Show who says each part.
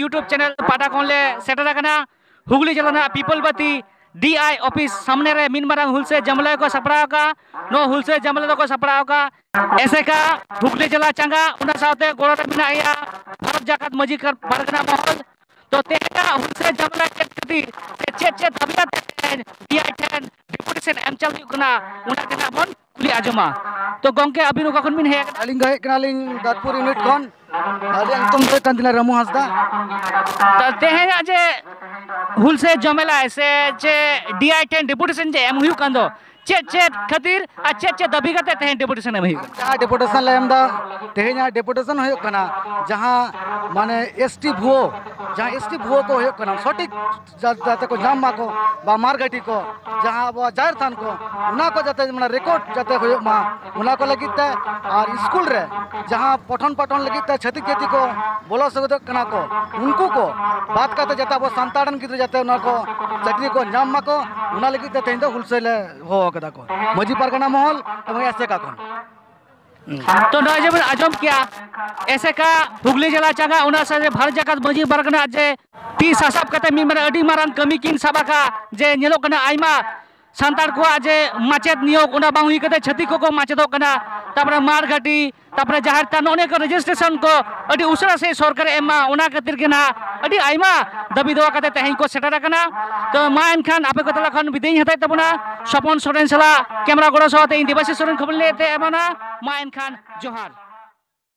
Speaker 1: YouTube channel पाटा कौन ले सेटर करना हुगली जिला पीपलबती DI ऑफिस सामने रे मिन मारांग हुलसे जमले को सपड़ाव का नो हुलसे जमले को सपड़ाव का ऐसे का हुगली जिला चंगा उना साथे गोड़ा मिना या भारत जाकत मजी कर परगना महल तो तेरा हुलसे जमले चे तबियत DI 10 डिपुटेशन एमचल हुकना उना केना बन कुली आजमा तो गंके अभी नुका खन मिन हे
Speaker 2: अलिंग गए कनालिंग दातपुर यूनिट खन आदि तुम तो कंदिना रमु हंसदा
Speaker 1: तो तेहे जे हुलसे जमेला ऐसे जे DI 10 डिपुटेशन जे एम हुई कंदो चे खातिर आ चे दबी कते तेहे डिपुटेशन एम हुई
Speaker 2: जहां डिपुटेशन ले एमदा तेहेना डिपुटेशन होय कना जहां माने ST भुओ जहां ST भुओ को होय कना सटीक जाते को जाम माको बा मारगटी को जहां वो जाहिर थान को उना को जाते माने रिकॉर्ड जाते होय मा उना को लगिते और स्कूल रे जहां पठन लगिते छतिक जाति को बोलो सगद कना को उनको को बात करते जाता वो संताड़न गिद्र जाते उना को चाकरी को जाम माको उना लगिते तेन दो हुलसेले हो कदा को मजी परगना महल एवं ऐसे का कोन
Speaker 1: तो ना जब आजम किया ऐसे का हुगली जिला चंगा उना से भारत जाकत मजी परगना जे ती सासाब कते मी माने अडी मारन कमी किन साबा का जे नेलो कना आइमा संतार को जे माचेत नियोग उना बांग हुई कते छति को माचेदो कना तापरे मारघाटी तापरे जाहिर तान अनेक रजिस्ट्रेशन को अडी उसरा से सरकार एमा उना खातिर के ना अडी आइमा दाबी दवा कते तेहें को सेटर कना तो मा एनखान आपे को तला खन बिदेई हताय तबना सपन सोरेन सला कैमरा गोड़ा सते इन दिवासी सोरेन खबर लेते एमाना मा एनखान जोहार।